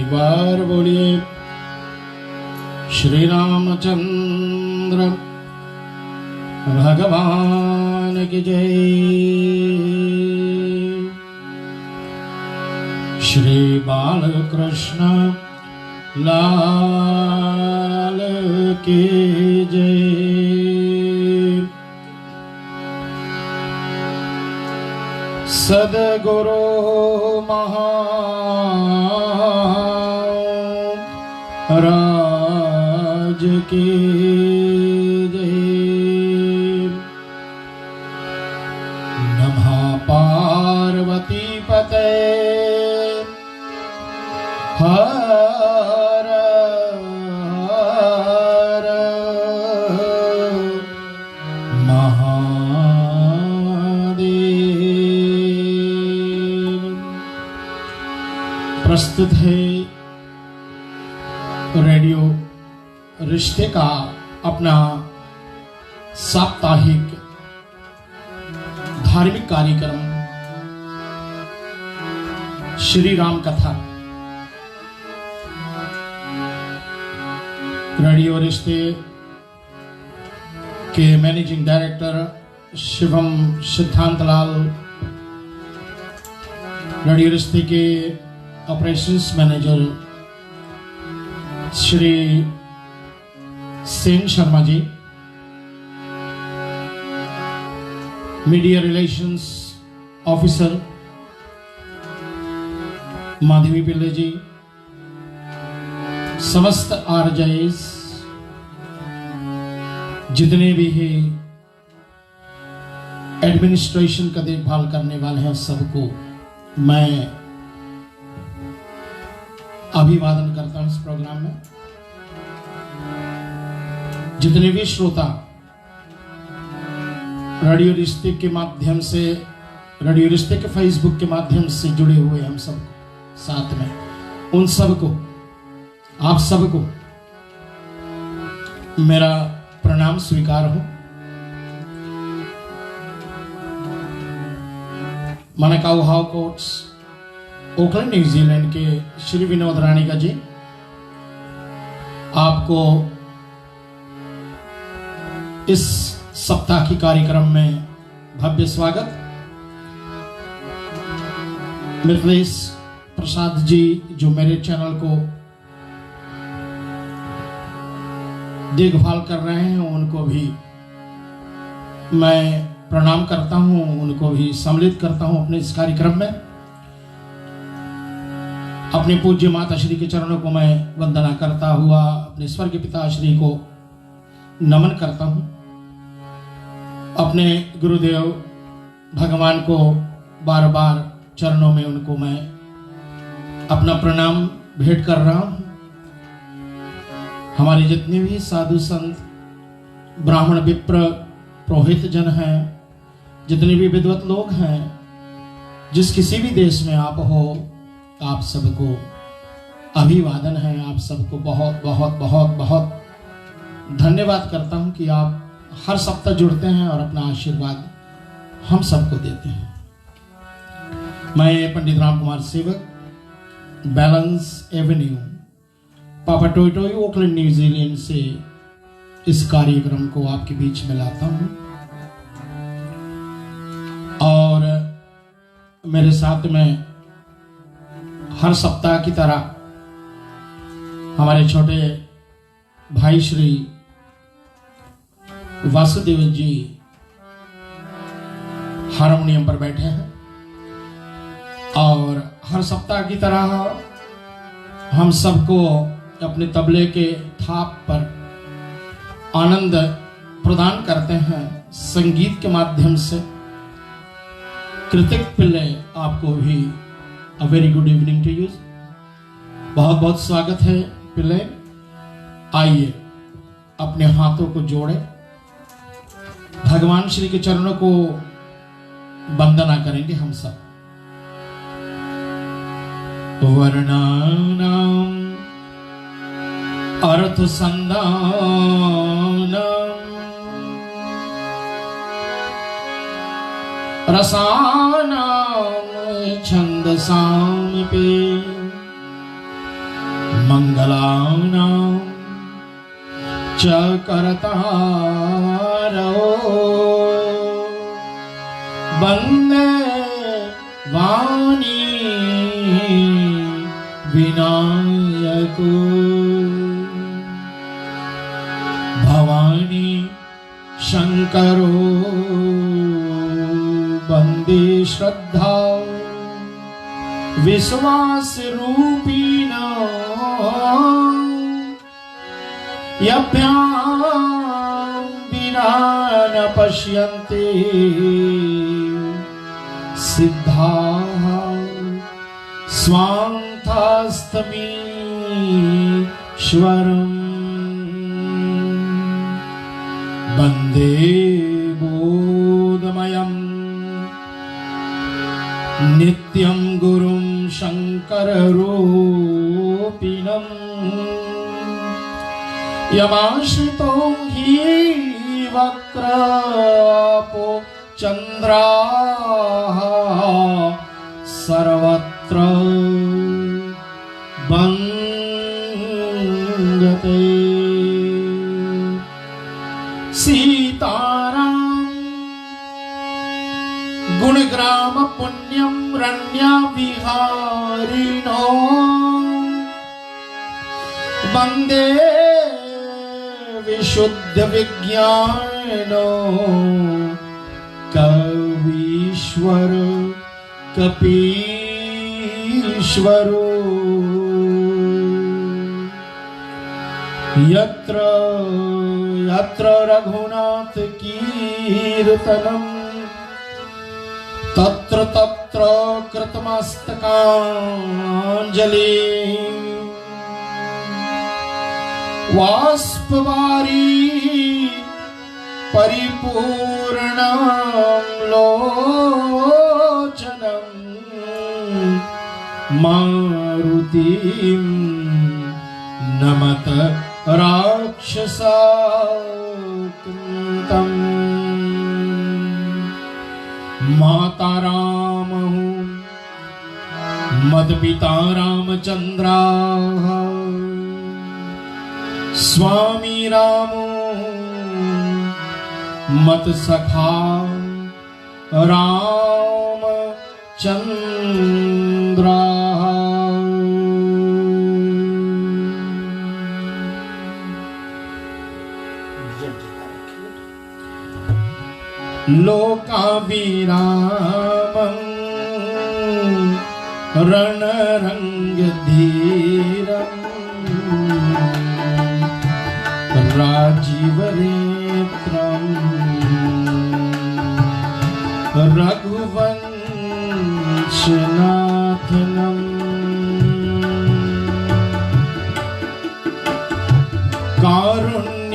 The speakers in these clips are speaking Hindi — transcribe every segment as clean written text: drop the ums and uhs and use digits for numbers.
बार बोलिए श्री रामचंद्र भगवान की जय। श्री बालकृष्ण लाल की जय। सद्गुरु महाराज की जय। नमः पार्वती पते हर हर महादेव। प्रस्तुत है रेडियो रिश्ते का अपना साप्ताहिक धार्मिक कार्यक्रम श्री राम कथा। रेडियो रिश्ते के मैनेजिंग डायरेक्टर शिवम सिद्धांतलाल, रेडियो रिश्ते के operations manager Shri Sen Sharma ji, media relations officer Madhavi पिल्ले जी, समस्त आरजेएस जितने भी हैं एडमिनिस्ट्रेशन का देखभाल करने वाले हैं, सबको मैं अभिवादन करता हूं। इस प्रोग्राम में जितने भी श्रोता रेडियो रिश्ते के माध्यम से, रेडियो रिश्ते के फेसबुक के माध्यम से जुड़े हुए हम सब साथ में, उन सबको, आप सबको मेरा प्रणाम स्वीकार हो। मनकाऊ हाउ कोट्स ओकलैंड न्यूजीलैंड के श्री विनोद राणीका जी, आपको इस सप्ताह की कार्यक्रम में भव्य स्वागत। मिथिलेश प्रसाद जी जो मेरे चैनल को देखभाल कर रहे हैं, उनको भी मैं प्रणाम करता हूं, उनको भी सम्मिलित करता हूं अपने इस कार्यक्रम में। अपने पूज्य माता श्री के चरणों को मैं वंदना करता हुआ अपने स्वर्गीय पिता श्री को नमन करता हूं। अपने गुरुदेव भगवान को बार बार चरणों में उनको मैं अपना प्रणाम भेंट कर रहा हूं। हमारे जितने भी साधु संत, ब्राह्मण, विप्र, पुरोहित जन हैं, जितने भी विद्वत लोग हैं, जिस किसी भी देश में आप हो, आप सबको अभिवादन है। आप सबको बहुत बहुत बहुत बहुत धन्यवाद करता हूं कि आप हर सप्ताह जुड़ते हैं और अपना आशीर्वाद हम सबको देते हैं। मैं पंडित राम कुमार सेवक, बैलेंस एवेन्यू, पापा टोयोटोई, ओकलैंड न्यूजीलैंड से इस कार्यक्रम को आपके बीच में लाता हूं। और मेरे साथ में हर सप्ताह की तरह हमारे छोटे भाई श्री वासुदेव जी हारमोनियम पर बैठे हैं। और हर सप्ताह की तरह हम सबको अपने तबले के थाप पर आनंद प्रदान करते हैं संगीत के माध्यम से। कृतिक पिल्ले, आपको भी a very good evening to you. बहुत बहुत स्वागत है पिल्ले। आइए अपने हाथों को जोड़े, भगवान श्री के चरणों को वंदना करेंगे हम सब। वर्णानाम अर्थ संधानम रसानाम छंदसाम पे मंगलानां च कर्तारो वन्दे वाणी विनायको भवानी शंकरो वन्दे श्रद्धा विश्वास रूपिणा यभ्यां विना न पश्यन्ते सिद्धाः स्वान्तास्तमीश्वरम् वन्दे बोधमयम् नित्यं गुरुं शङ्कररूपिणम् यमाश्रितो हि वक्रपो चन्द्राः सर्वत्र वन्दते सीताराम गुणग्राम पुण्यं रण्या विहारिणो वन्दे विशुद्ध विज्ञानो कवीश्वर कपीश्वरो यत्र यत्र रघुनाथ कीर्तनम् तत्र तत्र कृतमस्तकाञ्जलि वाष्पवारी परिपूर्णं लोचनं मारुतिं नमत राक्षसान्तम् माता राम मद पिता रामचंद्रा स्वामी रामो मत सखा रामचंद्रा लोकाभिरामं रणरङ्गधीरं राजीवनेत्रं रघुवंशनाथनं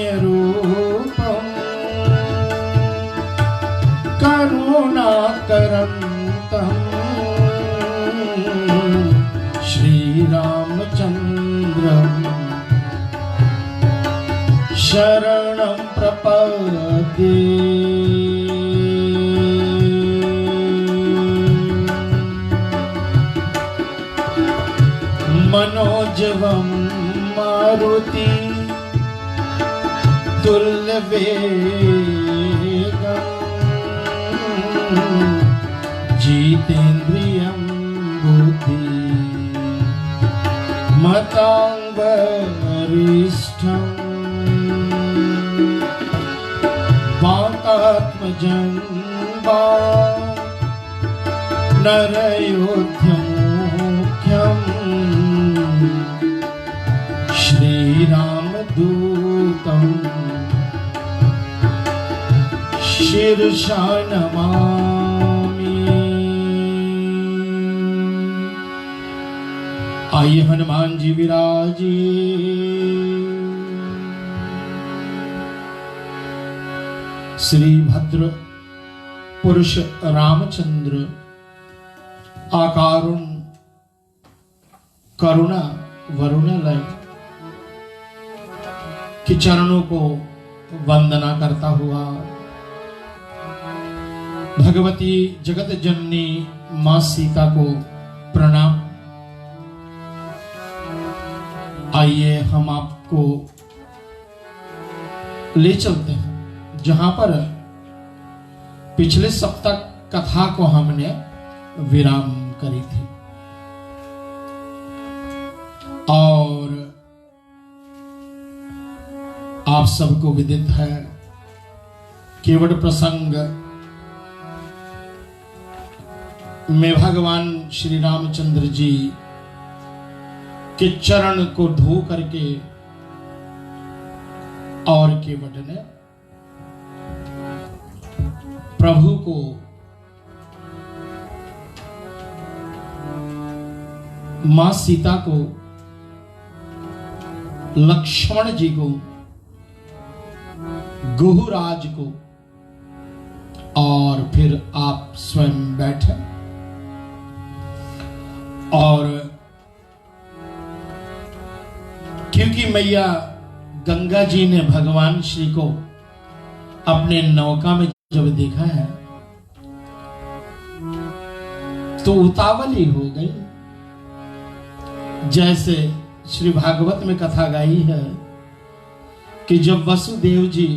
कारुण्यरूपं करुणाकरन्तं श्रीरामचन्द्रं शरणं प्रपद्ये मनोजवं मारुति तुल्यवेगम् जितेन्द्रियं बुद्धि मतां वरिष्ठं वातात्मजं नरयोध्यमुख्यं श्रीरामदूतं शीर्षा नमामि। आइए हनुमान जी विराजे। श्री भद्र पुरुष रामचंद्र आकारुण करुणा वरुणालय के चरणों को वंदना करता हुआ भगवती जगत जननी मां सीता को प्रणाम। आइए हम आपको ले चलते हैं जहां पर पिछले सप्ताह कथा को हमने विराम करी थी। और आप सबको विदित है केवट प्रसंग में भगवान श्री रामचंद्र जी के चरण को धो करके और केवट ने प्रभु को मां सीता को लक्ष्मण जी को गुहुराज को और फिर आप स्वयं बैठे और क्योंकि मैया गंगा जी ने भगवान श्री को अपने नौका में जब देखा है तो उतावली हो गई। जैसे श्री भागवत में कथा गाई है कि जब वसुदेव जी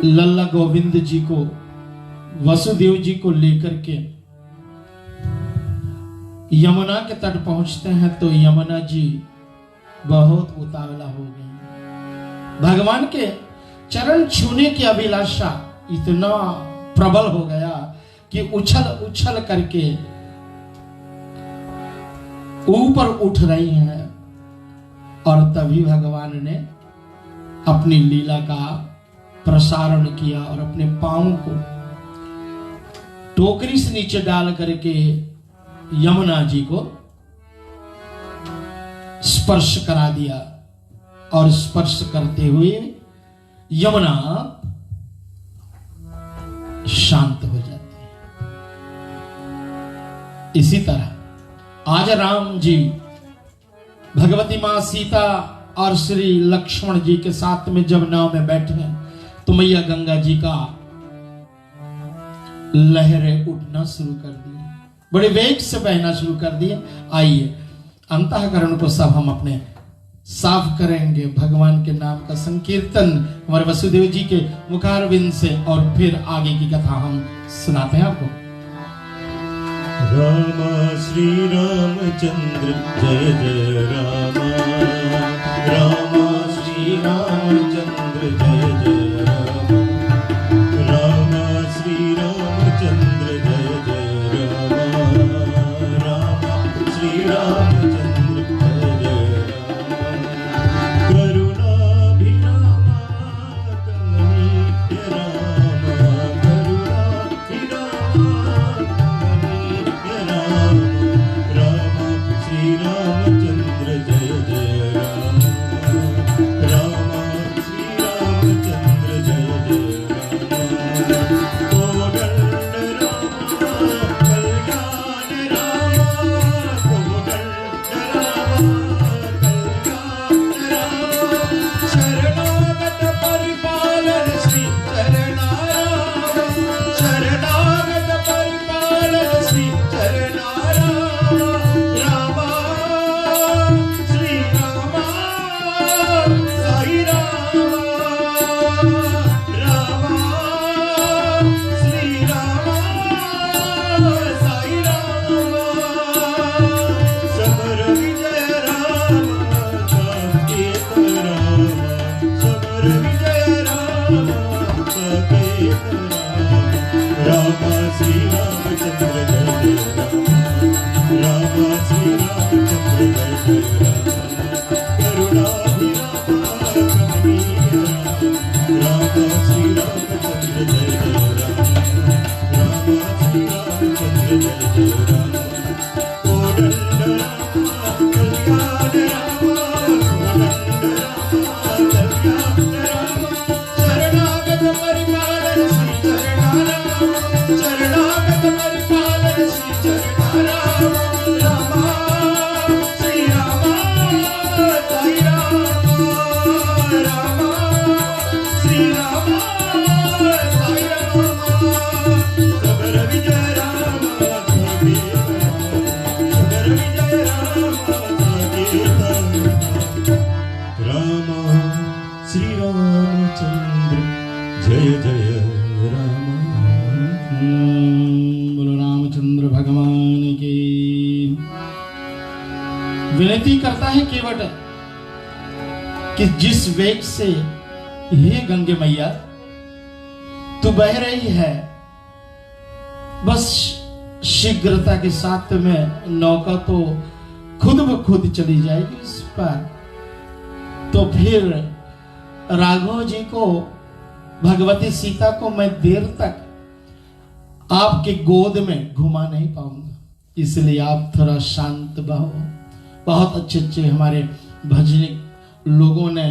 लल्ला गोविंद जी को वसुदेव जी को लेकर के यमुना के तट पहुंचते हैं तो यमुना जी बहुत उतावला हो गई। भगवान के चरण छूने की अभिलाषा इतना प्रबल हो गया कि उछल उछल करके ऊपर उठ रही हैं। और तभी भगवान ने अपनी लीला का प्रसारण किया और अपने पांव को टोकरी से नीचे डाल करके यमुना जी को स्पर्श करा दिया और स्पर्श करते हुए यमुना शांत हो जाती है। इसी तरह आज राम जी भगवती मां सीता और श्री लक्ष्मण जी के साथ में जब नाव में बैठे हैं तो मैया गंगा जी का लहरें उठना शुरू कर दी, बड़े वेग से बहना शुरू कर दिए। आइए अंतःकरण को सब हम अपने साफ करेंगे भगवान के नाम का संकीर्तन हमारे वसुदेव जी के मुखारविंद से और फिर आगे की कथा हम सुनाते हैं आपको। रामा श्री रामचंद्र जय जय रामा, रामा श्री रामचंद्र जय जय रामा, रामा श्री रामचंद्र जय जय Rama, Rama Shri Ramchandra Rama, Sri Rama. जय जय राम। बोलो रामचंद्र भगवान की। विनती करता है केवट कि जिस वेग से हे गंगे मैया तू बह रही है, बस शीघ्रता के साथ में नौका तो खुद ब खुद चली जाएगी उस पर। तो फिर राघव जी को, भगवती सीता को मैं देर तक आपके गोद में घुमा नहीं पाऊंगा, इसलिए आप थोड़ा शांत बहो। बहुत अच्छे अच्छे हमारे भजनिक लोगों ने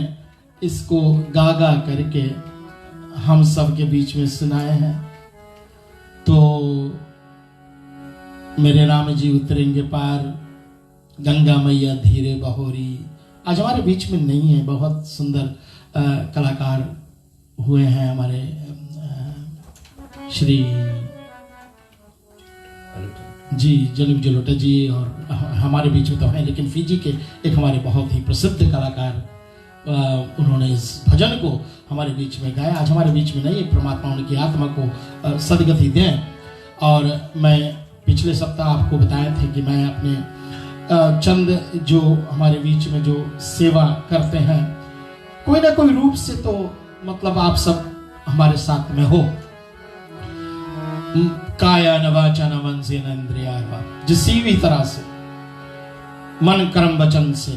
इसको गा गा करके हम सब के बीच में सुनाए हैं। तो मेरे राम जी उतरेंगे पार, गंगा मैया धीरे बहोरी आज हमारे बीच में नहीं है। बहुत सुंदर कलाकार हुए हैं हमारे श्री जी जलूब जलोटा जी, और हमारे बीच में तो हैं, लेकिन फिजी के एक हमारे बहुत ही प्रसिद्ध कलाकार उन्होंने इस भजन को हमारे बीच में गाया। आज हमारे बीच में नहीं, परमात्मा उनकी आत्मा को सदगति दें। और मैं पिछले सप्ताह आपको बताए थे कि मैं अपने चंद जो हमारे बीच में जो सेवा करते हैं, कोई ना कोई रूप से तो मतलब आप सब हमारे साथ में हो। काया न वाचा न मन से न इंद्रिया, जिसी भी तरह से मन कर्म वचन से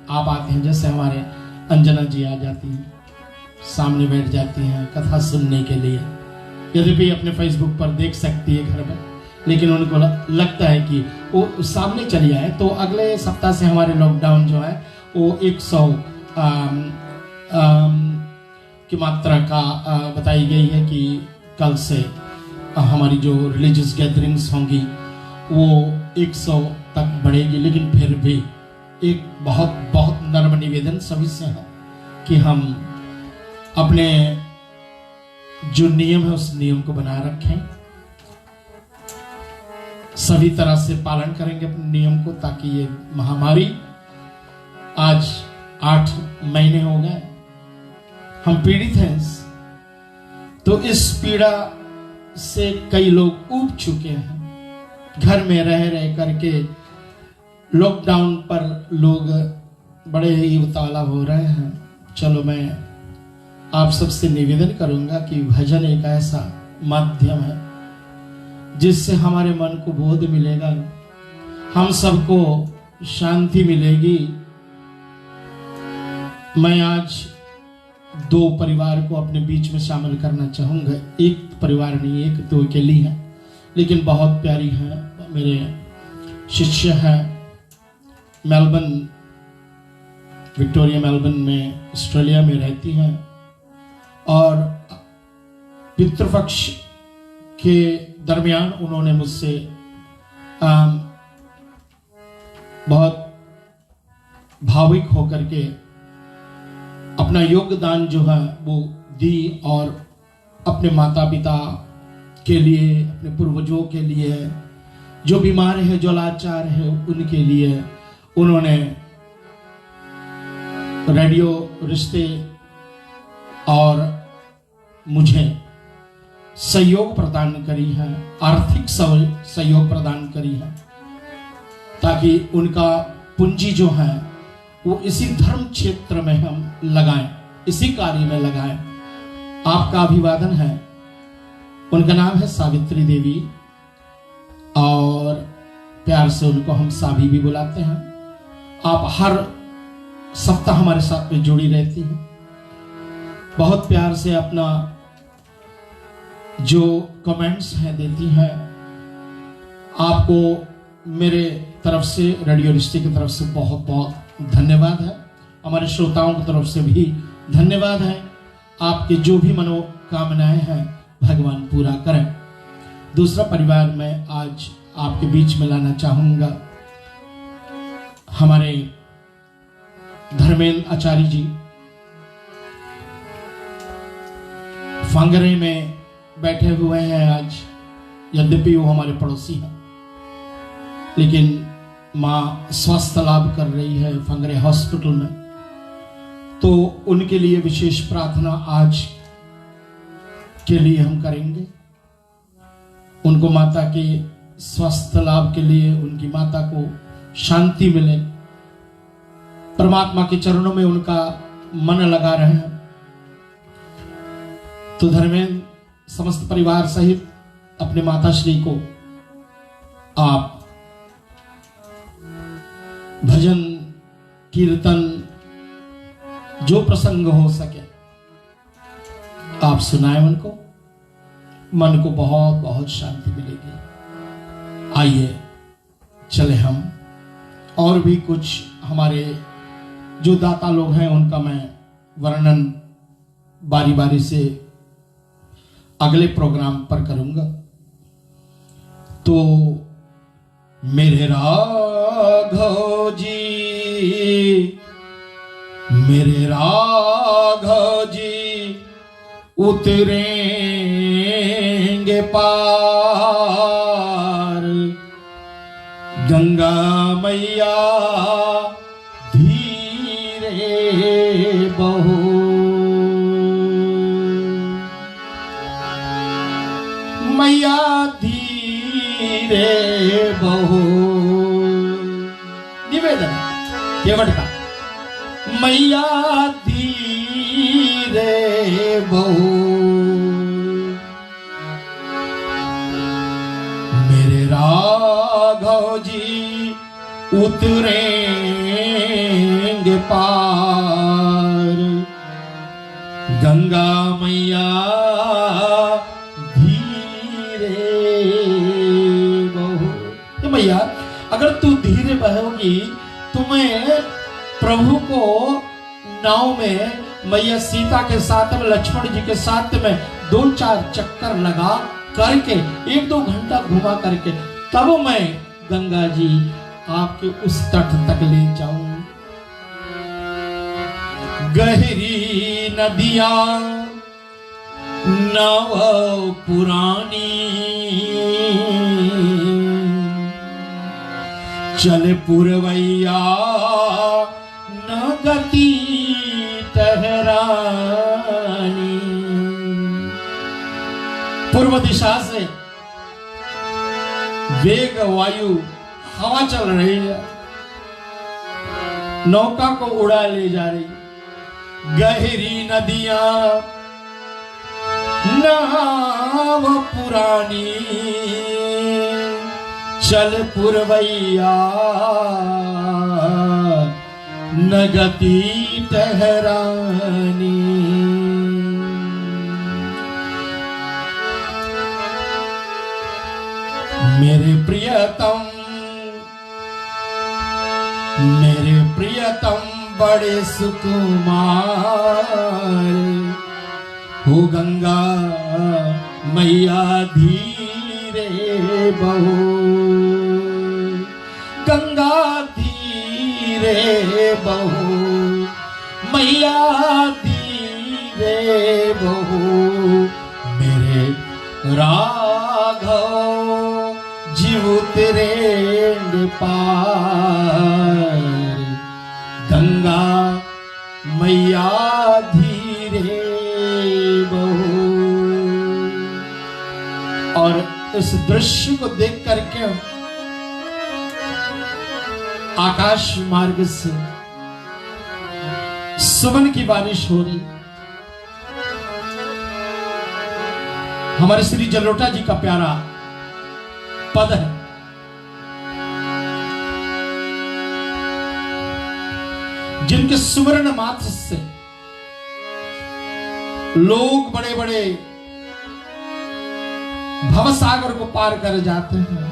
आप आते हैं। जैसे हमारे अंजना जी आ जाती हैं, सामने बैठ जाती हैं कथा सुनने के लिए। यद्यपि अपने फेसबुक पर देख सकती है घर में, लेकिन उनको लगता है कि वो सामने चली आए। तो अगले सप्ताह से हमारे लॉकडाउन जो है वो 100 की मात्रा का बताई गई है कि कल से हमारी जो रिलीजियस गैदरिंग्स होंगी वो 100 तक बढ़ेगी। लेकिन फिर भी एक बहुत बहुत नर्म निवेदन सभी से है कि हम अपने जो नियम है उस नियम को बनाए रखें, सभी तरह से पालन करेंगे अपने नियम को, ताकि ये महामारी, आज 8 महीने हो गए हम पीड़ित हैं तो इस पीड़ा से कई लोग ऊब चुके हैं। घर में रह रह करके लॉकडाउन पर लोग बड़े ही उतावला हो रहे हैं। चलो मैं आप सबसे निवेदन करूंगा कि भजन एक ऐसा माध्यम है जिससे हमारे मन को बोध मिलेगा, हम सबको शांति मिलेगी। मैं आज 2 परिवार को अपने बीच में शामिल करना चाहूंगा। एक परिवार नहीं, एक 2 अकेली है, लेकिन बहुत प्यारी है। मेरे शिष्य है, मेलबर्न, विक्टोरिया मेलबर्न में ऑस्ट्रेलिया में रहती हैं, और पितृपक्ष के दरमियान उन्होंने मुझसे बहुत भावुक होकर के अपना योगदान जो है वो दी, और अपने माता पिता के लिए, अपने पूर्वजों के लिए, जो बीमार है, जो लाचार है, उनके लिए उन्होंने रेडियो रिश्ते और मुझे सहयोग प्रदान करी है, आर्थिक सहयोग प्रदान करी है, ताकि उनका पूंजी जो है वो इसी धर्म क्षेत्र में हम लगाएं, इसी कार्य में लगाएं। आपका अभिवादन है। उनका नाम है सावित्री देवी, और प्यार से उनको हम साभी भी बुलाते हैं। आप हर सप्ताह हमारे साथ में जुड़ी रहती हैं, बहुत प्यार से अपना जो कमेंट्स हैं देती हैं। आपको मेरे तरफ से, रेडियो रिश्ते की तरफ से बहुत बहुत धन्यवाद है। हमारे श्रोताओं की तरफ से भी धन्यवाद है। आपके जो भी मनोकामनाएं हैं भगवान पूरा करें। दूसरा परिवार मैं आज आपके बीच में लाना चाहूंगा, हमारे धर्मेंद्र आचार्य जी फांगरे में बैठे हुए हैं आज। यद्यपि वो हमारे पड़ोसी हैं, लेकिन माँ स्वास्थ्य लाभ कर रही है फांगरे हॉस्पिटल में, तो उनके लिए विशेष प्रार्थना आज के लिए हम करेंगे। उनको माता के स्वास्थ्य लाभ के लिए, उनकी माता को शांति मिले, परमात्मा के चरणों में उनका मन लगा रहे। तो धर्मेंद्र समस्त परिवार सहित अपने माता श्री को आप भजन कीर्तन जो प्रसंग हो सके आप सुनाए, उनको मन को बहुत बहुत शांति मिलेगी। आइए चले हम और भी कुछ हमारे जो दाता लोग हैं उनका मैं वर्णन बारी बारी से अगले प्रोग्राम पर करूंगा। तो मेरे राघव जी, मेरे राघव जी उतरेंगे पार, गंगा मैया धीरे बहो, मैया धीरे बहो। निवेदन केवट का, मैया धीरे बहो, मेरे राघव जी उतरेंगे पार, गंगा मैया धीरे बहो। तो मैया अगर तू धीरे बहोगी तो मैं प्रभु को नाव में मैया सीता के साथ में, लक्ष्मण जी के साथ में 2-4 चक्कर लगा करके 1-2 घंटा घुमा करके तब मैं गंगा जी आपके उस तट तक ले जाऊं। गहरी नदियां नव पुरानी, चले पुरवैया न गति ठहरानी। पूर्व दिशा से वेग वायु हवा चल रही है, नौका को उड़ा ले जा रही। गहरी नदियां नाव पुरानी, चल पुरवैया न गति ठहरानी। मेरे प्रियतम, मेरे प्रियतम बड़े सुकुमार, हो गंगा मैया धीरे बहो, गंगा धीरे बहो, मैया धीरे बहो। मेरे राघव जी उतरेंगे पार, गंगा मैया धीरे बहो। और इस दृश्य को देख करके आकाश मार्ग से सुमन की बारिश हो रही। हमारे श्री जलोटा जी का प्यारा पद है, जिनके सुवर्ण मात्र से लोग बड़े बड़े भवसागर को पार कर जाते हैं।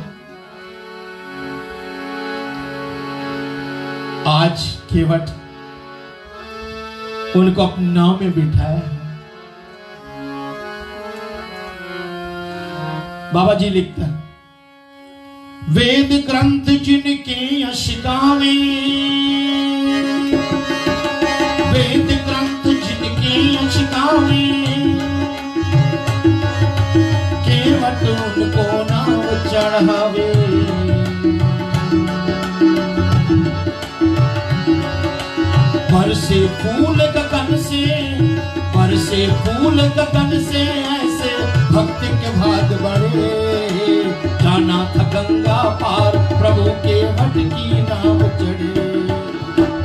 आज केवट उनको अपनी नाव में बिठाया है। बाबा जी लिखते हैं, वेद ग्रंथ जिनके यशिकावे, वेद ग्रंथ जिनके यशिकावे, केवट उनको नाव चढ़ावे। बरसे फूल गगन से, बरसे फूल गगन से, ऐसे भक्ति के भाग बढ़े, जाना था गंगा पार प्रभु के वट की नाव चढ़े,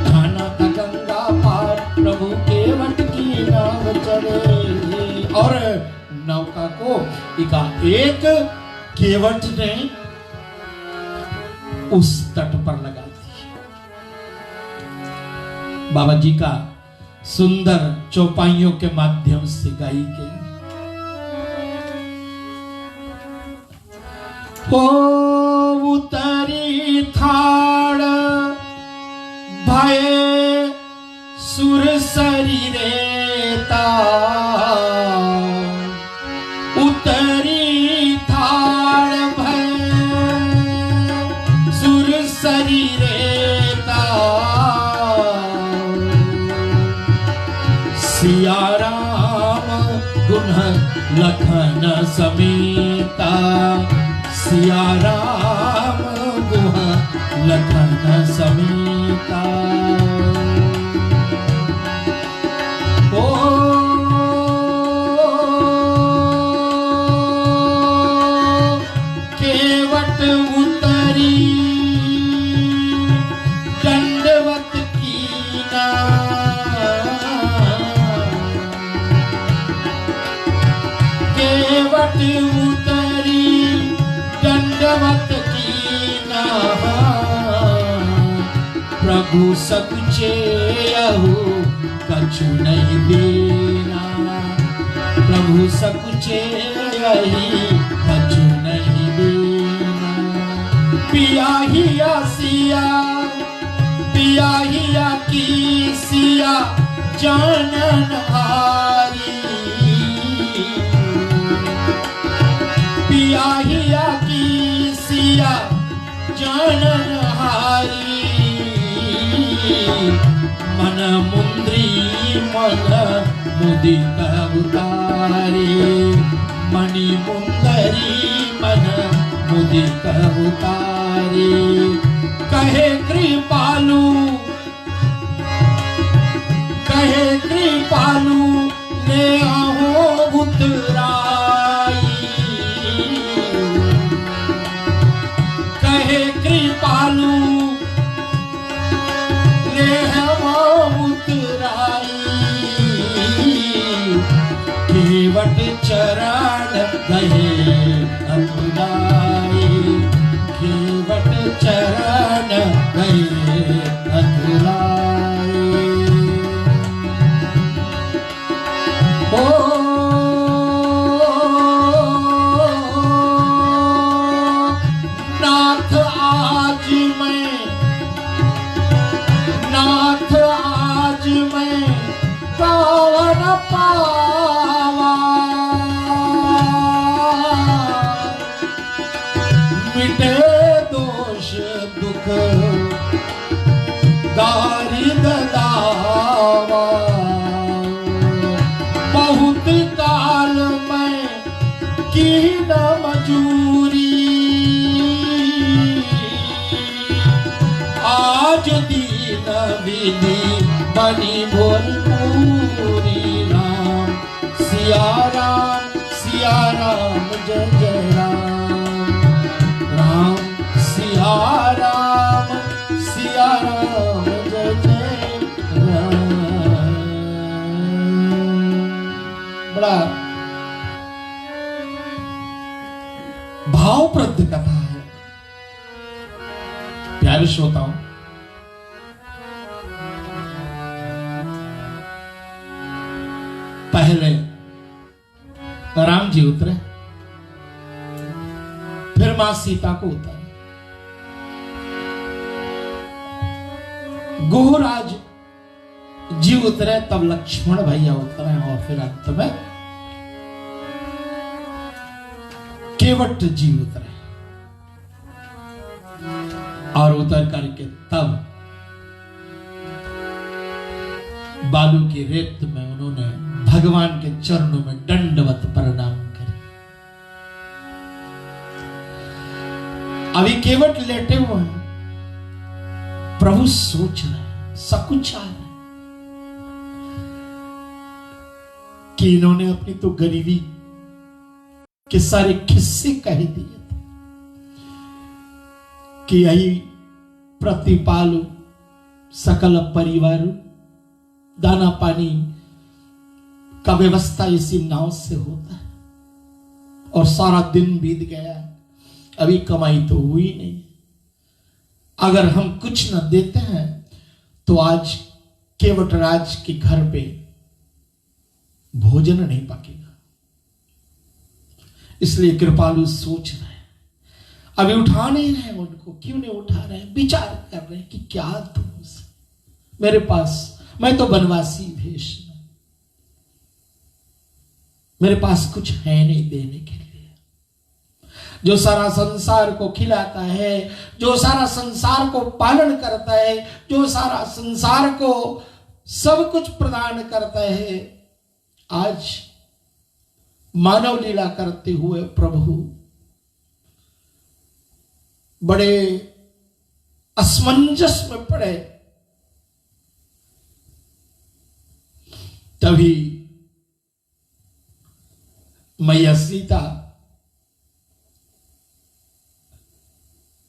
जाना था गंगा पार प्रभु के वट की नाव चढ़े। और नौका को एक केवट ने उस तट पर लगा दी। बाबा जी का सुंदर चौपाइयों के माध्यम से गाई गई। हो उतरी थाड़ भय सुरसरी रेता, उतरी थाड़ भय सुरसरी रेता, सिया राम गुण लखन समेता, सिया राम गुण लखन समेता। ओ केवट उतरी दंडवत कीना, केवट उतरी दंडवत कीना, प्रभु सकुचेयहु कछु नहीं देना, प्रभु सकुचेयहि कछु नहीं देना। पिया हिया सिया, पिया हिया की सिया जानन हारी, पिया हिया की सिया जानन हारी, मन मुंद्री मन मुदित उतारी, मणि मुंदरी मन मुदित उतारी। कहे कृपालु, कहे कृपालु ले आहो उतराई, कहे कृपालु ले उतराई, केवट चरण गए अधुराई, केवट चरण गए अधुराई। ओ नाथ आज मैं, नाथ आज मैं पावन पावा, मिटे दोष दुख दारिद दावा, बहुत काल में की न मजूरी, आज दीन विधि बनी भोजपुरी। राम सिया राम जय जय राम, राम सिया राम जय जय राम। बड़ा भावप्रद कथा है प्यारे श्रोताओं। पहले राम जी उतरे, फिर मां सीता को उतारे, गुहराज जी उतरे, तब लक्ष्मण भैया उतरे, और फिर अंत में केवट जी उतरे, और उतर करके तब बालू की रेत में उन्होंने भगवान के चरणों में दंडवत प्रणाम करे। अभी केवट लेटे हुए हैं, प्रभु सोच रहे हैं, सकुचा है कि इन्होंने अपनी तो गरीबी के सारे किस्से कह दिए थे कि यही प्रतिपालु सकल परिवार, दाना पानी का व्यवस्था इसी नाव से होता है। और सारा दिन बीत गया, अभी कमाई तो हुई नहीं। अगर हम कुछ न देते हैं तो आज केवटराज के घर पे भोजन नहीं पकेगा। इसलिए कृपालु सोच रहे हैं, अभी उठा नहीं रहे उनको, क्यों नहीं उठा रहे, विचार कर रहे हैं कि क्या दूं उसे, मेरे पास, मैं तो बनवासी भेष में, मेरे पास कुछ है नहीं देने के लिए। जो सारा संसार को खिलाता है, जो सारा संसार को पालन करता है, जो सारा संसार को सब कुछ प्रदान करता है, आज मानव लीला करते हुए प्रभु बड़े असमंजस में पड़े। तभी मैया सीता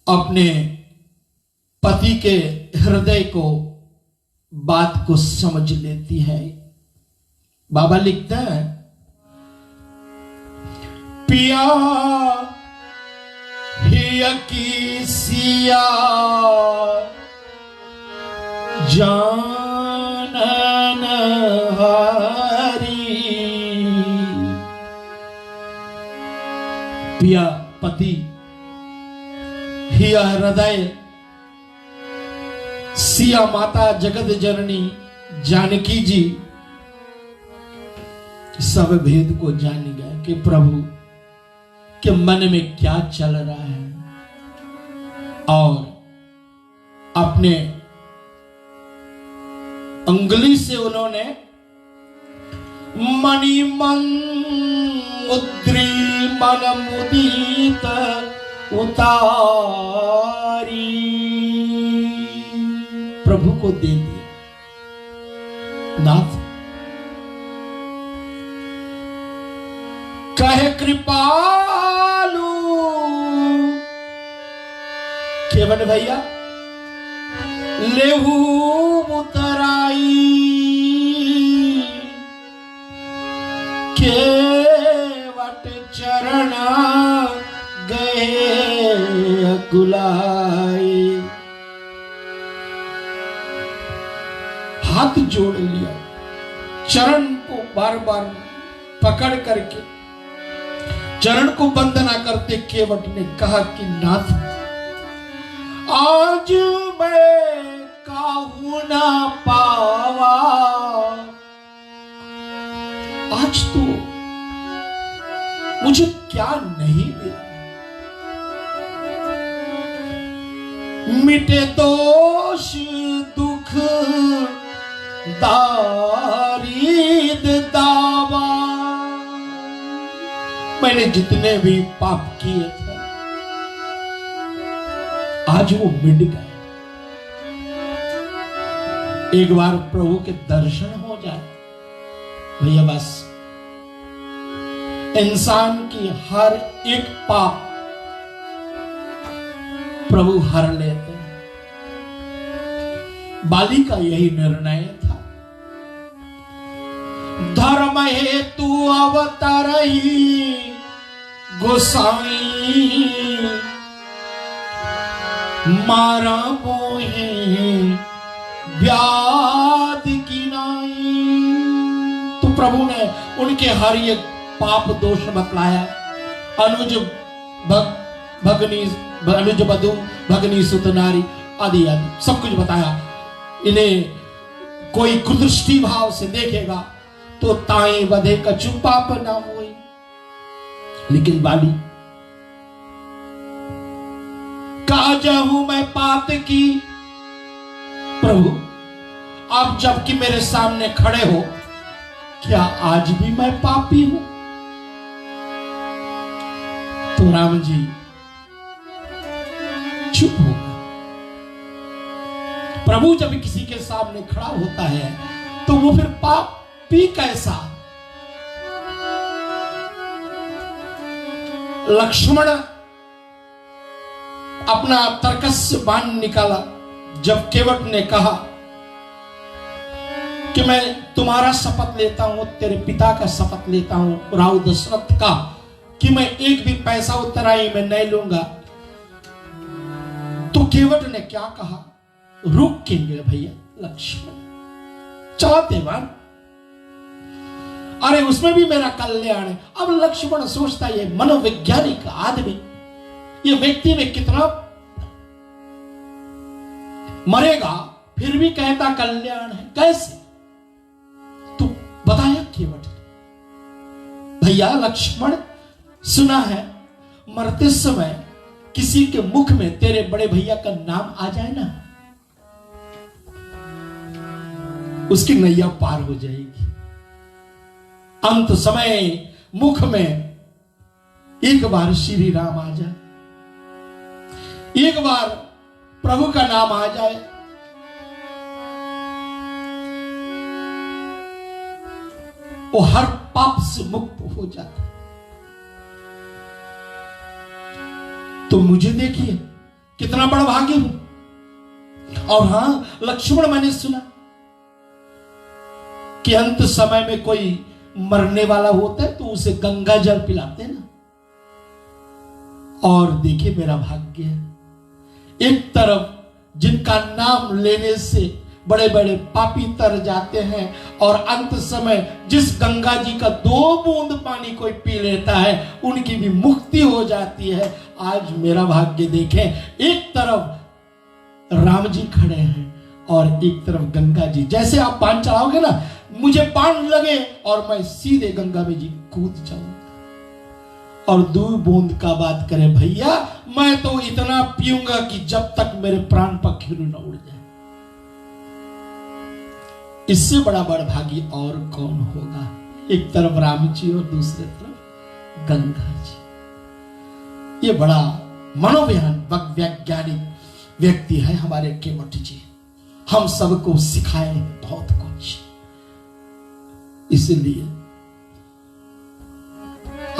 अपने पति के हृदय को, बात को समझ लेती है। बाबा लिखते हैं, पिया हिया की सिया जानन हारी। पिया पति, हिया हृदय, सिया माता जगत जननी जानकी जी सब भेद को जान गए कि प्रभु के मन में क्या चल रहा है। और अपने अंगुली से उन्होंने मणि मुद्री मन मुदीत उतारी प्रभु को दे दिया। नाथ कहे कृपालु केवल भैया लेहू उतराई केवट चरण गए गुलाई। हाथ जोड़ लिया, चरण को बार बार पकड़ करके चरण को वंदना करते केवट ने कहा कि नाथ आज मैं काहू ना पावा, आज तो मुझे क्या नहीं मिला। मिटे दोष दुख दारिद दावा, मैंने जितने भी पाप किए थे आज वो मिट गए। एक बार प्रभु के दर्शन हो जाए भैया, बस इंसान की हर एक पाप प्रभु हर लेते हैं। बाली का यही निर्णय था। धर्म हेतु अवतरई गोसाई, मारा मोहे व्याध की नाई। तो प्रभु ने उनके हर एक पाप दोष बतलाया। अनुज भगनी, अनुज बधु भगनी सुत नारी आदि आदि सब कुछ बताया। इन्हें कोई कुदृष्टि भाव से देखेगा तो ताई बधे कछु पाप ना हुई। लेकिन बाली काजहू मैं पात की, प्रभु आप जबकि मेरे सामने खड़े हो, क्या आज भी मैं पापी हूं? तो राम जी चुप हो गए। प्रभु जब किसी के सामने खड़ा होता है तो वो फिर पापी कैसा? लक्ष्मण अपना तर्कस्य बाण निकाला जब केवट ने कहा कि मैं तुम्हारा शपथ लेता हूं, तेरे पिता का शपथ लेता हूं, राव दशरथ का, कि मैं एक भी पैसा उत्तराई में नहीं लूंगा। तो केवट ने क्या कहा, रुक के गए भैया लक्ष्मण, चाहते बार, अरे उसमें भी मेरा कल्याण है। अब लक्ष्मण सोचता है, मनोवैज्ञानिक आदमी, ये व्यक्ति में कितना मरेगा फिर भी कहता कल्याण है, कैसे? तो बताया केवट, भैया लक्ष्मण, सुना है मरते समय किसी के मुख में तेरे बड़े भैया का नाम आ जाए ना, उसकी नैया पार हो जाएगी। अंत समय मुख में एक बार श्री राम आ जाए, एक बार प्रभु का नाम आ जाए, वो हर पाप से मुक्त हो जाता। तो मुझे देखिए कितना बड़ा भाग्य हूं। और हां लक्ष्मण, मैंने सुना कि अंत समय में कोई मरने वाला होता है तो उसे गंगा जल पिलाते हैं ना। और देखिए मेरा भाग्य है, एक तरफ जिनका नाम लेने से बड़े बड़े पापी तर जाते हैं, और अंत समय जिस गंगा जी का 2 बूंद पानी कोई पी लेता है उनकी भी मुक्ति हो जाती है। आज मेरा भाग्य देखें, एक तरफ राम जी खड़े हैं और एक तरफ गंगा जी। जैसे आप बाण चलाओगे ना, मुझे बाण लगे और मैं सीधे गंगा में जी कूद जाऊंगा। और 2 बूंद का बात करें भैया, मैं तो इतना पीऊंगा कि जब तक मेरे प्राण पखेरु न उड़ जाए। इससे बड़ा भागी और कौन होगा? एक तरफ राम जी और दूसरे तरफ गंगा जी। ये बड़ा मनोवैज्ञानिक व्यक्ति है हमारे केवट जी, हम सबको सिखाए बहुत कुछ। इसलिए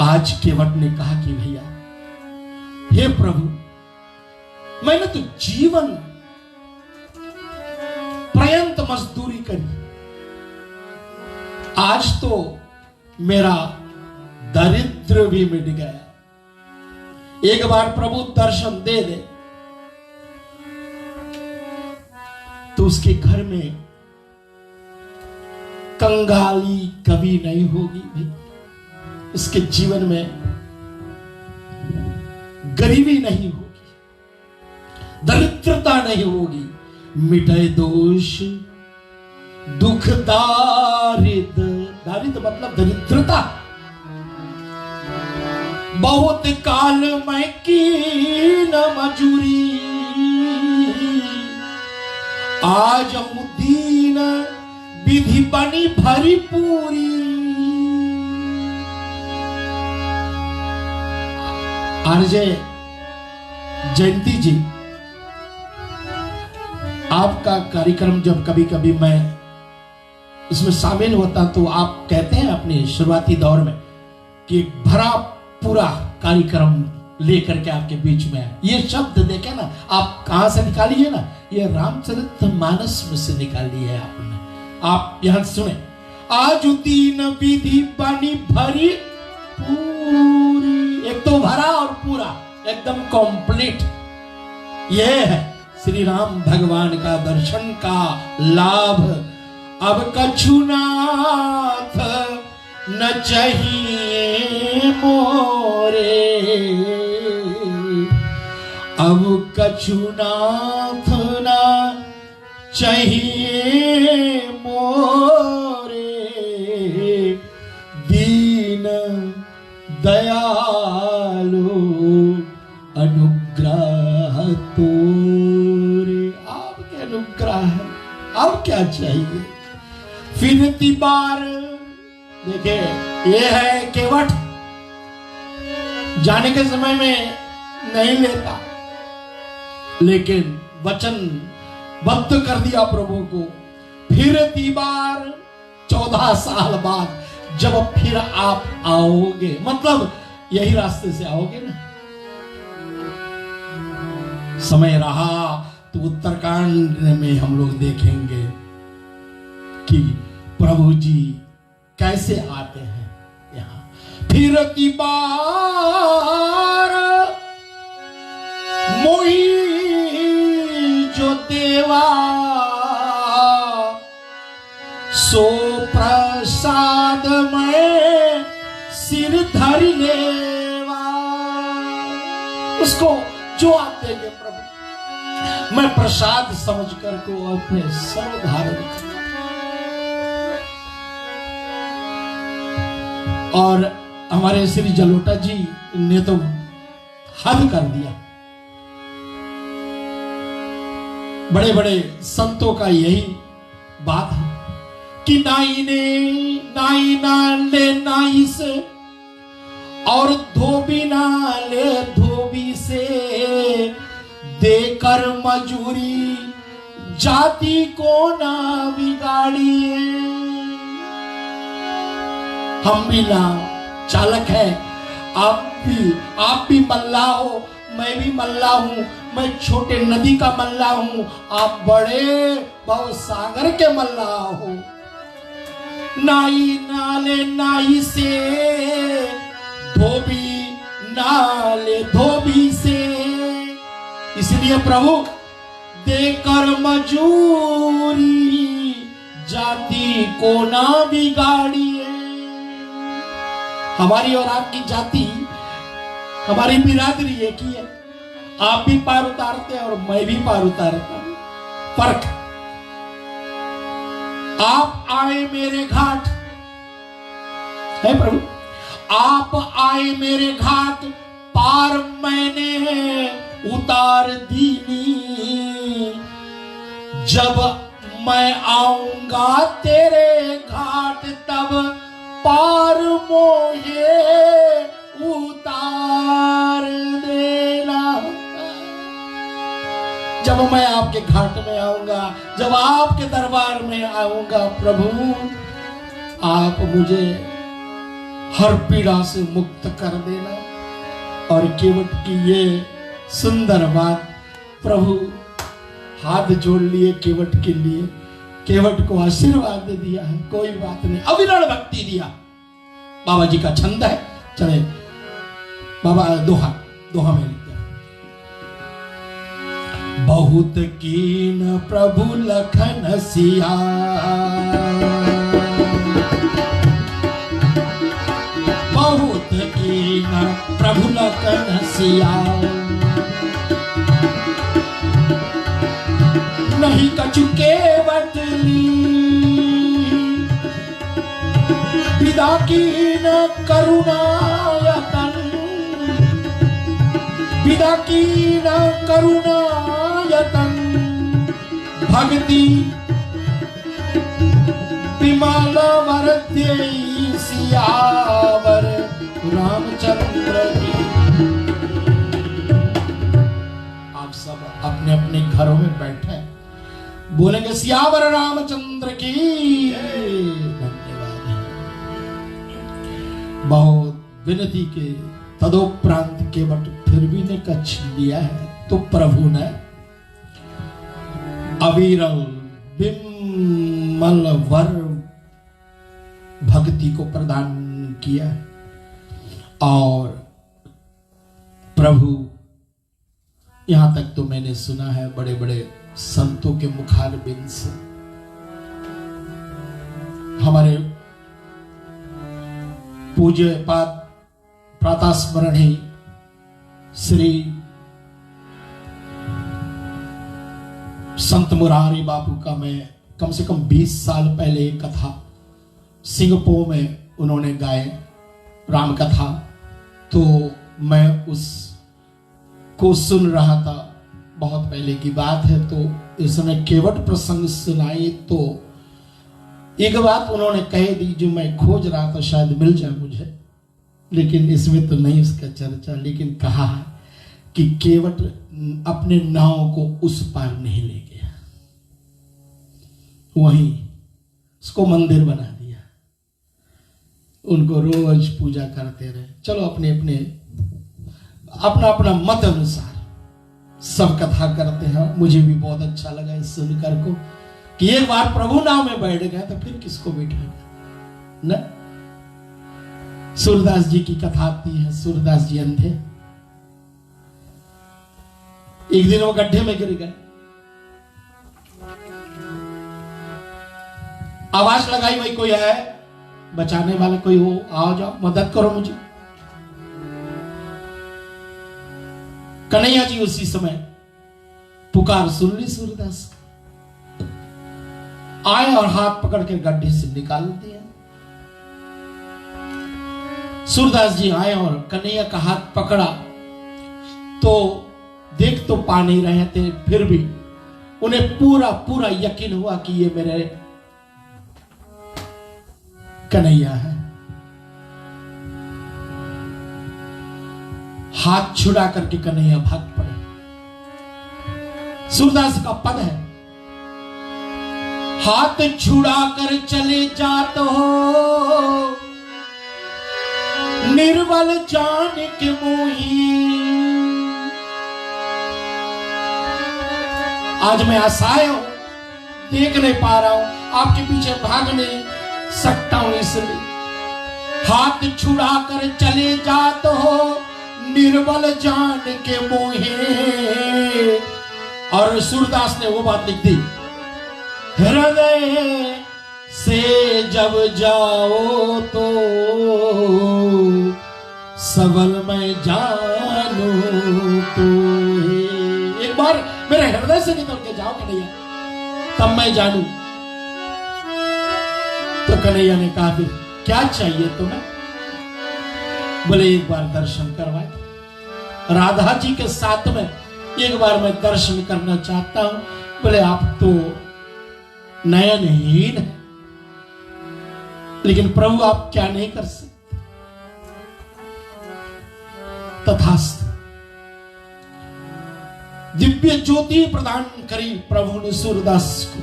आज केवट ने कहा कि भैया, हे प्रभु, मैंने तो जीवन पर्यंत मजदूरी करी, आज तो मेरा दरिद्र भी मिट गया। एक बार प्रभु दर्शन दे दे तो उसके घर में कंगाली कभी नहीं होगी भाई, उसके जीवन में गरीबी नहीं होगी, दरिद्रता नहीं होगी। मिटे दोष दुख दारिद, दारिद मतलब दरिद्रता। बहुत काल मैं की न मजूरी, आज दीन विधि बनी भरी पूरी। आरजे जयंती जी, आपका कार्यक्रम जब कभी कभी मैं उसमें शामिल होता तो आप कहते हैं अपने शुरुआती दौर में कि भरा पूरा कार्यक्रम लेकर के आपके बीच में है। ये शब्द देखे ना, आप कहां से निकालिए ना, ये रामचरितमानस में से निकाली है आपने। आप यहां सुने, आज दीन विधि बनी भरी पूरी। एक तो भरा और पूरा, एकदम कंप्लीट। यह है श्री राम भगवान का दर्शन का लाभ। अब कछु नाथ न चाहिए मोरे, अब कछु नाथ न चाहिए मोरे, दीन दयालु अनुग्रह तोरे। आपके अनुग्रह है, अब क्या चाहिए? फिरती बार देखे, ये है केवट, जाने के समय में नहीं लेता, लेकिन वचन बद्ध कर दिया प्रभु को। फिरती बार 14 साल बाद जब फिर आप आओगे, मतलब यही रास्ते से आओगे ना। समय रहा तो उत्तरकांड में हम लोग देखेंगे कि प्रभु जी कैसे आते हैं यहां। फिर की बार मोही जो देवा सो प्रसाद में सिर धर लेवा। उसको जो आप देंगे प्रभु, मैं प्रसाद समझ कर को अपने सर्व धारण करूं। और हमारे श्री जलोटा जी ने तो हद कर दिया। बड़े बड़े संतों का यही बात है कि नाई ने नाई ना ले नाई से और धोबी ना ले धोबी से, देकर मजूरी जाति को ना बिगाड़िए। हम भी ना चालक है, आप भी मल्ला हो, मैं भी मल्ला हूं। मैं छोटे नदी का मल्ला हूं, आप बड़े भव सागर के मल्ला हो। नाई नाले नाई से, धोबी नाले धोबी से, इसलिए प्रभु देकर मजूरी जाति को ना बिगाड़िए। हमारी और आपकी जाति, हमारी बिरादरी एक ही है। आप भी पार उतारते हैं और मैं भी पार उतारता हूं। फर्क, आप आए मेरे घाट है प्रभु, आप आए मेरे घाट, पार मैंने उतार दीनी। जब मैं आऊंगा तेरे घाट, तब पार मोहे उतार देना। जब मैं आपके घाट में आऊंगा, जब आपके दरबार में आऊंगा प्रभु, आप मुझे हर पीड़ा से मुक्त कर देना। और केवट की ये सुंदर बात, प्रभु हाथ जोड़ लिए केवट के लिए, केवट को आशीर्वाद दे दिया है। कोई बात नहीं, अविरल भक्ति दिया। बाबा जी का छंद है, चले बाबा दोहा में लिखते हैं। बहुत कीन प्रभु लखन सिया, बहुत कीन प्रभु लखन सिया, नहीं कछु केवट ली, विदा कीन करुणा यतन, विदा कीन करुणा यतन, भक्ति विमल वर देई सियावर रामचंद्र की। आप सब अपने अपने घरों में बैठे बोलेंगे सियावर रामचंद्र की। धन्यवाद है। बहुत विनती के तदोपरांत केवट फिर भी ने कछ लिया है, तो प्रभु ने अविरल विमल वर भक्ति को प्रदान किया है। और प्रभु, यहां तक तो मैंने सुना है बड़े बड़े संतों के मुखारबिंद से, हमारे पूज्य पाद प्रातः स्मरणीय श्री संत मुरारी बापू का मैं कम से कम 20 साल पहले एक कथा सिंगापुर में उन्होंने गाए राम कथा, तो मैं उसको सुन रहा था। बहुत पहले की बात है। तो इस समय केवट प्रसंग सुनाई तो एक बात उन्होंने कह दी जो मैं खोज रहा था, शायद मिल जाए मुझे, लेकिन इसमें तो नहीं उसका चर्चा। लेकिन कहा कि केवट अपने नाव को उस पार नहीं ले गया, वहीं उसको मंदिर बना दिया। उनको रोज पूजा करते रहे। चलो अपने अपने अपना अपना मत अनुसार सब कथा करते हैं। मुझे भी बहुत अच्छा लगा इस सुनकर को कि एक बार प्रभु नाम में बैठ गए तो फिर किसको बैठाएगा न। सूरदास जी की कथा आती है। सूरदास जी अंधे, एक दिन वो गड्ढे में गिर गए। आवाज लगाई, भाई कोई है बचाने वाला, कोई हो, आओ जाओ मदद करो मुझे। कन्हैया जी उसी समय पुकार सुन ली सूरदास आए और हाथ पकड़ के गड्ढे से निकाल दिया। सूरदास जी आए और कन्हैया का हाथ पकड़ा तो देख तो पा नहीं रहे थे, फिर भी उन्हें पूरा पूरा यकीन हुआ कि ये मेरे कन्हैया है। हाथ छुड़ा करके कन्हैया भाग पड़े। सूरदास का पद है, हाथ छुड़ा कर चले जात हो निर्बल जान के मोही। आज मैं असहाय हूं, देख नहीं पा रहा हूं, आपके पीछे भाग नहीं सकता हूं, इसलिए हाथ छुड़ा कर चले जात हो निर्बल जान के मोहे। और सूरदास ने वो बात लिख दी, हृदय से जब जाओ तो सबल मैं जानू तो। एक बार मेरे हृदय से निकल के जाओ कन्हैया, तब मैं जानू। तो कन्हैया ने कहा फिर क्या चाहिए तुम्हें? बोले एक बार दर्शन करवाए, राधा जी के साथ में एक बार मैं दर्शन करना चाहता हूं। बोले आप तो नयनहीन है, लेकिन प्रभु आप क्या नहीं कर सकते। तथास्तु, दिव्य ज्योति प्रदान करी प्रभु ने सूरदास को।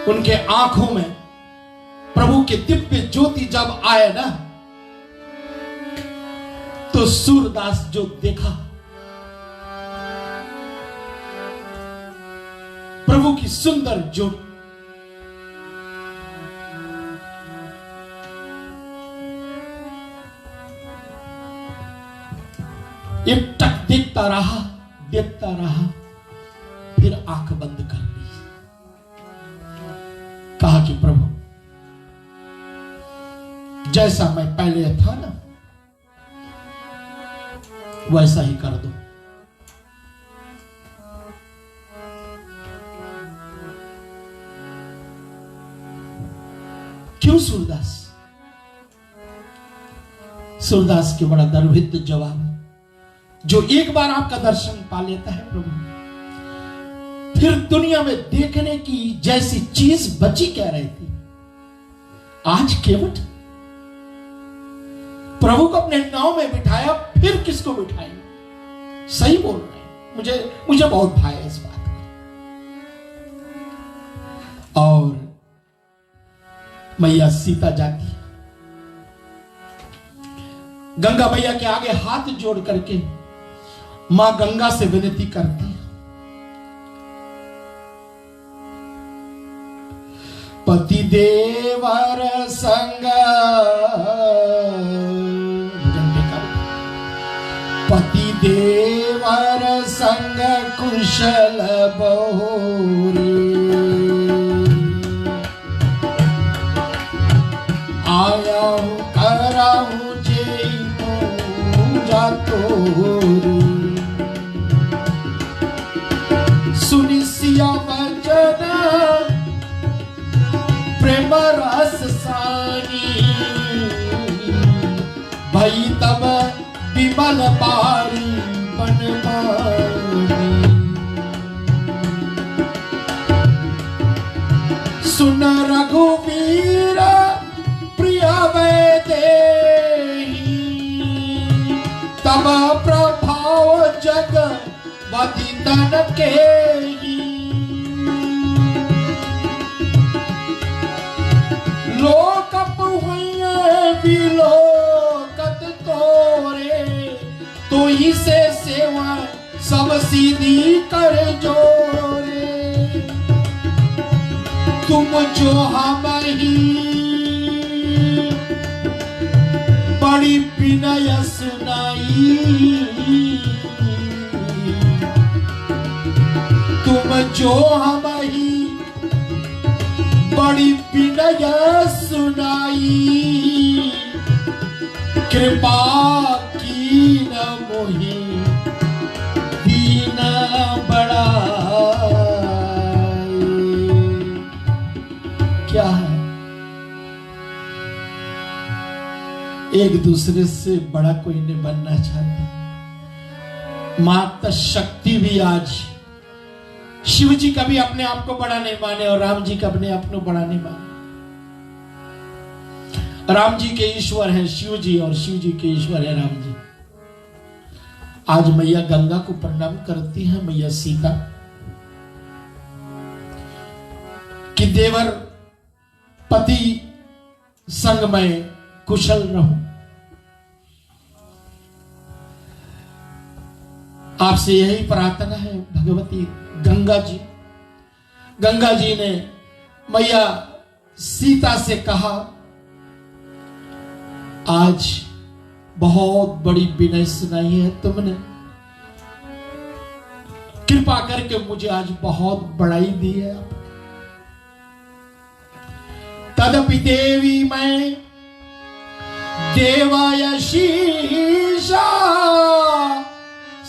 उनके आंखों में प्रभु के दिव्य ज्योति जब आए ना, तो सूरदास जो देखा, प्रभु की सुंदर ज्योति। एक टक देखता रहा, फिर आंख बंद कर ली। कहा कि प्रभु जैसा मैं पहले था ना वैसा ही कर दो। क्यों सूरदास? सूरदास के बड़ा गर्भित जवाब, जो एक बार आपका दर्शन पा लेता है प्रभु, फिर दुनिया में देखने की जैसी चीज बची क्या रहती। आज केवट प्रभु को अपने नाव में बिठाया, फिर किसको बिठाएंगे? सही बोल रहे हैं, मुझे बहुत भाई है इस बात का। और मैया सीता जाती है, गंगा मैया के आगे हाथ जोड़ करके मां गंगा से विनती करती है, पति देवर संग, पति देवर संग कुशल बहुरी, आया हूं कराऊं जे पूजा तोरी, सुनि सिया वचन प्रेम रस सानी, भई तब विमल बारी बनवानी, सुन रघुवीर प्रिय वैदेही, तब प्रभाव जग वदितन के लोक वहीं से सेवा सब सीधी कर जोरे। तुम जो हम ही बड़ी विनय सुनाई, तुम जो हम ही बड़ी विनय सुनाई, कृपा की न मोहि दीन बड़ाई। क्या है, एक दूसरे से बड़ा कोई नहीं बनना चाहता। माता शक्ति भी आज शिव जी कभी अपने आप को बड़ा नहीं माने और राम जी कभी अपने को बड़ा नहीं माने। राम जी के ईश्वर हैं शिव जी और शिव जी के ईश्वर है राम जी। आज मैया गंगा को प्रणाम करती है, मैया सीता कि देवर पति संग में कुशल रहूं। आपसे यही प्रार्थना है भगवती गंगा जी। गंगा जी ने मैया सीता से कहा, आज बहुत बड़ी विनय सुनाई है तुमने, कृपा करके मुझे आज बहुत बड़ाई दी है। तदपि देवी मैं देवयशीषा,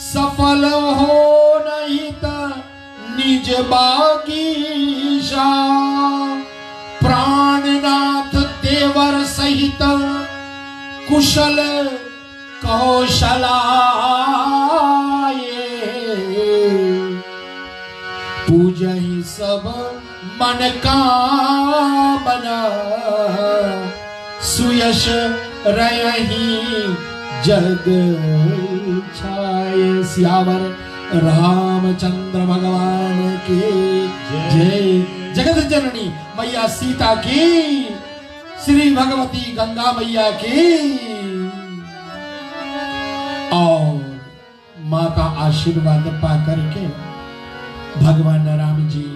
सफल हो नहीं त निज बागीशा। प्राणनाथ देवर सहित कुशल कौशलाये, पूजहि सब मन कामना, सुयश रयहि जग छाये। सियावर रामचंद्र भगवान की जय। जगत जननी मैया सीता की, श्री भगवती गंगा मैया की। और मां का आशीर्वाद पा करके भगवान राम जी,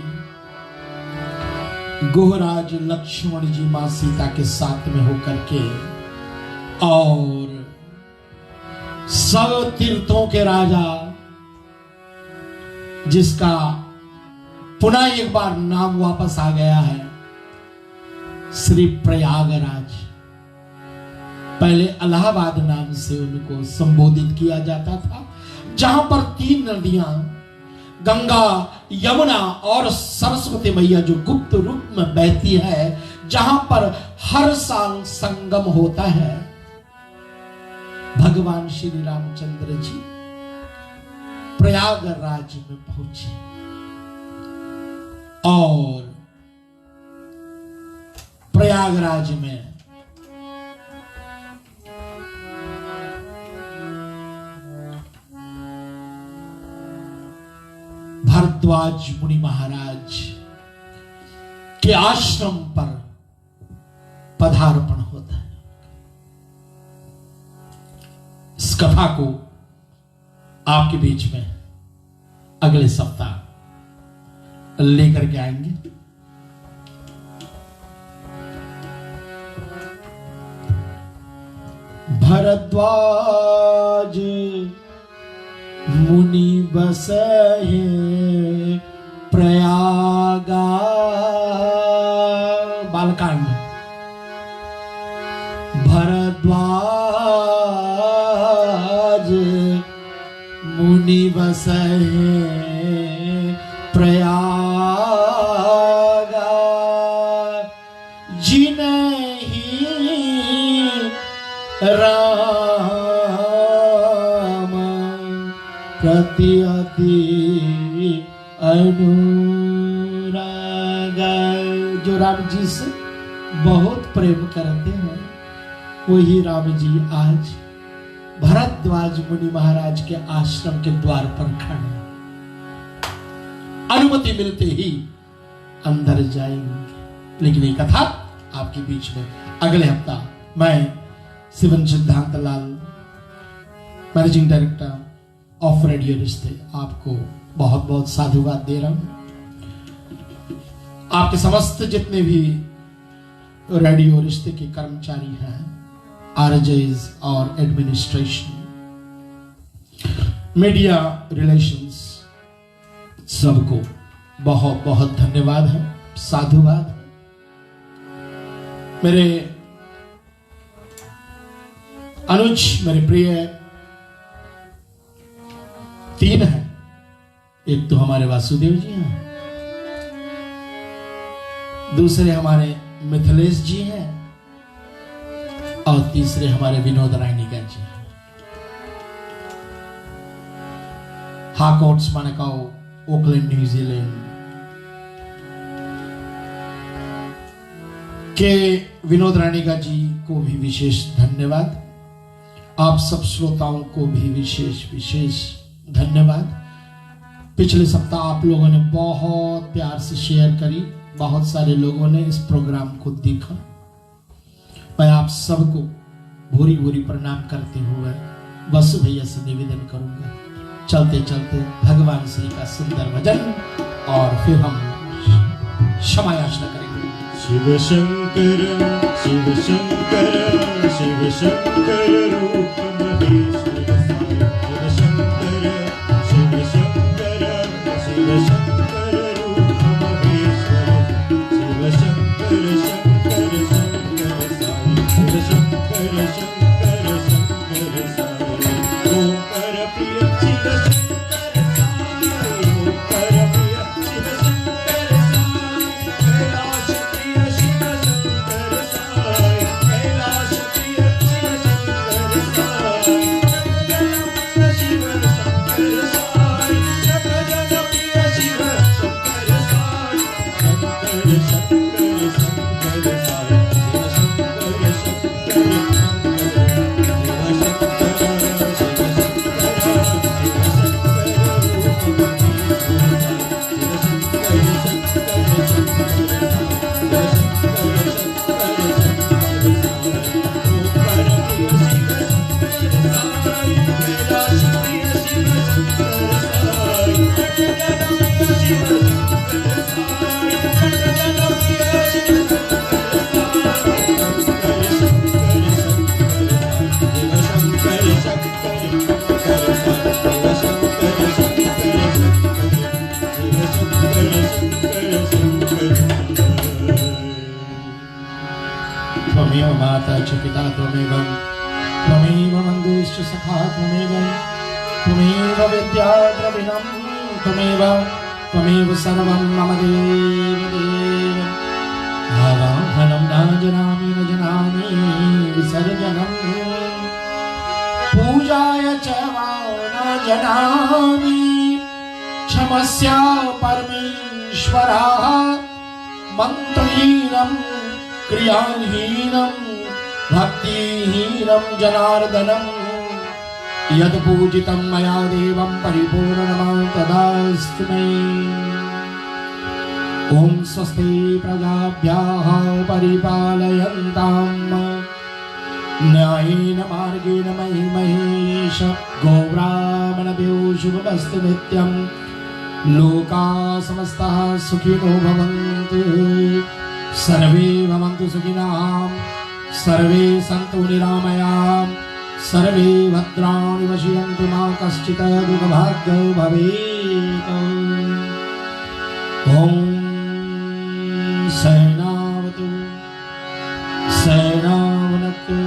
गोहराज लक्ष्मण जी मां सीता के साथ में होकर के, और सब तीर्थों के राजा जिसका पुनः एक बार नाम वापस आ गया है, श्री प्रयागराज। पहले इलाहाबाद नाम से उनको संबोधित किया जाता था, जहां पर 3 नदियां गंगा, यमुना और सरस्वती मैया जो गुप्त रूप में बहती है, जहां पर हर साल संगम होता है। भगवान श्री रामचंद्र जी प्रयागराज में पहुंचे और प्रयागराज में भारद्वाज मुनि महाराज के आश्रम पर पदार्पण होता है। इस कथा को आपके बीच में अगले सप्ताह लेकर के आएंगे। भरद्वाज मुनि बसहे प्रयागा, बालकांड। भरद्वाज मुनि बसहे प्रयागा, जिन्हीं राम प्रति अति अनुराग। जो राम जी से बहुत प्रेम करते हैं, वही राम जी आज भरद्वाज मुनि महाराज के आश्रम के द्वार पर खड़े, अनुमति मिलते ही अंदर जाएंगे। लेकिन ये कथा आपके बीच में अगले हफ्ता मैं शिवन सिद्धांत लाल मैनेजिंग डायरेक्टर ऑफ रेडियो रिश्ते, आपको बहुत बहुत साधुवाद दे रहा हूं। आपके समस्त जितने भी रेडियो रिश्ते के कर्मचारी हैं, आरजेज और एडमिनिस्ट्रेशन, मीडिया रिलेशंस, सबको बहुत बहुत धन्यवाद है, साधुवाद है। मेरे अनुज, मेरे प्रिय, तीन हैं। एक तो हमारे वासुदेव जी हैं, दूसरे हमारे मिथिलेश जी हैं, और तीसरे हमारे विनोद रायनिका जी हैं। हाकोट्स मानकाओ, ओकलैंड, न्यूजीलैंड के विनोद रायनिका जी को भी विशेष धन्यवाद। आप सब श्रोताओं को भी विशेष विशेष धन्यवाद। पिछले सप्ताह आप लोगों ने बहुत प्यार से शेयर करी, बहुत सारे लोगों ने इस प्रोग्राम को देखा। मैं आप सबको भूरी भूरी प्रणाम करते हुए बस भैया से निवेदन करूंगा, चलते चलते भगवान श्री का सुंदर भजन और फिर हम क्षमा याचना करेंगे। शिव शंकर शिव शंकर शिव शंकर रूप महेश्वर शिव शंकर शिव शंकर शिव शंकर रूप महेश्वर शिव शंकर शंकर शंकर साई शिव शंकर शंकर शंकर साई ओम कर प्रिय शिव शंकर साई ओम कर प्रिय शिव शंकर साई कैलाश प्रिय शिव शंकर साई कैलाश प्रिय शिव शंकर साई शिव शंकर साई जगत प्रिय शिव शंकर साई शंकर शंकर शंकर साई शिव शंकर शंकर त्वमेव माता च पिता त्वमेव त्वमेव बन्धुश्च सखा त्वमेव त्वमेव विद्या द्रविणं त्वमेव त्वमेव सर्वं मम देव देव। आवाहनं न जानामि विसर्जनं पूजाय च वा न जानामि क्षमस्या परमेश्वरः मन्त्रहीनं क्रियाहीनं भक्तिहीनं जनार्दनं यद् पूजितं मया देवं परिपूर्णं तदास्तु मे। ओम स्वस्ति प्रजाभ्यः परिपालयन्तां न्यायेन मार्गेण मयि महेश गोब्राह्मणभ्यो शुभमस्तु नित्यं। लोकाः समस्ताः सुखिनो भवन्तु, सर्वे भवन्तु सुखिनः, सर्वे सन्तु निरामयाः, सर्वे भद्राणि पश्यन्तु मा कश्चित् दुःखभाग्यो भवेत्। ॐ सहनावतु सहनावनतु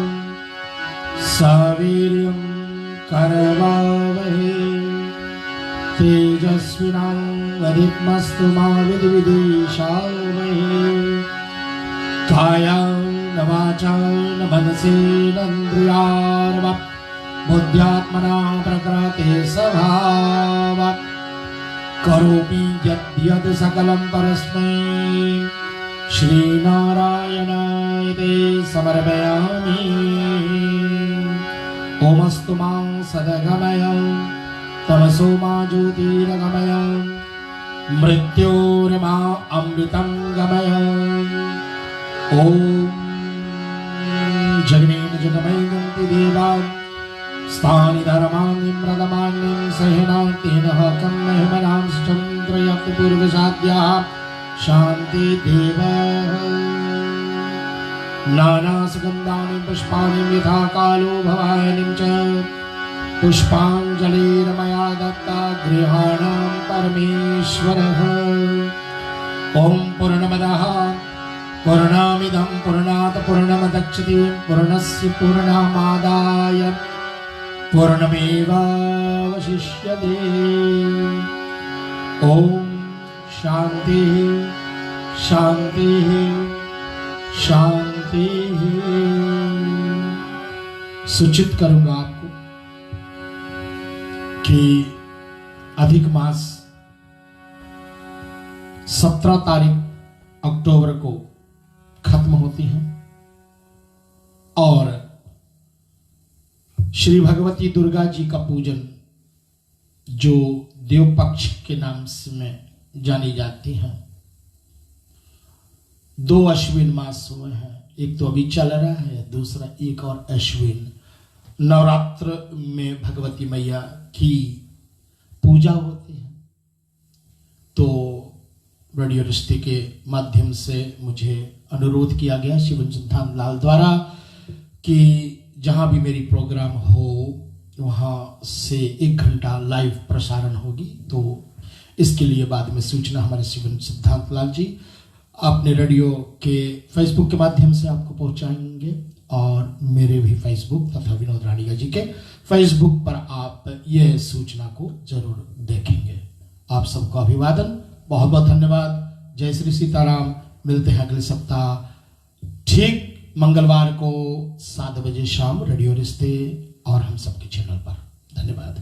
सवीर्यं करवावहै तेजस्विनावधीतमस्तु मा विद्विषावहै। कायेन वाचा मनसेन्द्रियार्वा बुद्ध्यात्मना प्रकृते स्वभावात् करोमि यद्यत् सकलं परस्मै श्रीनारायणाय समर्पयामि। ओमस्तु मां सदगमय तमसो मा ज्योतिर्गमय मृत्योर्मा अमृतं गमय। ॐ जगमेन जगमयन्ति देवा स्थानि धर्माणि प्रदमान्यं सहिनातेनः कं महिमनां चन्द्रयक्पूर्वसाद्याः शान्ति देवः नानासुगन्धानि पुष्पाणि यथा कालो भवानिं च पुष्पाञ्जलिर्मया दत्ता गृहाणां परमेश्वरः ॐ पूर्णमदः पूर्णमिदं पूर्णात् पूर्णमुदच्यते पूर्णस्य पूर्णमादाय पूर्णमेवावशिष्यते ॐ शान्ति शान्ति शांति। सूचित करूंगा आपको कि अधिक मास 17 तारीख अक्टूबर को खत्म होती है और श्री भगवती दुर्गा जी का पूजन जो देव पक्ष के नाम से में जानी जाती है, 2 अश्विन मास हुए हैं, एक तो अभी चल रहा है, दूसरा एक और अश्विन नवरात्र में भगवती मैया की पूजा होती है। तो रेडियो रिश्ते के माध्यम से मुझे अनुरोध किया गया शिवन सिद्धांत लाल द्वारा कि जहां भी मेरी प्रोग्राम हो वहां से 1 घंटा लाइव प्रसारण होगी। तो इसके लिए बाद में सूचना हमारे शिवन सिद्धांत लाल जी अपने रेडियो के फेसबुक के माध्यम से आपको पहुंचाएंगे और मेरे भी फेसबुक तथा विनोद राणीगा जी के फेसबुक पर आप यह सूचना को जरूर देखेंगे। आप सबको अभिवादन, बहुत बहुत धन्यवाद। जय श्री सीताराम। मिलते हैं अगले सप्ताह ठीक मंगलवार को 7 बजे शाम रेडियो रिश्ते और हम सबके चैनल पर। धन्यवाद।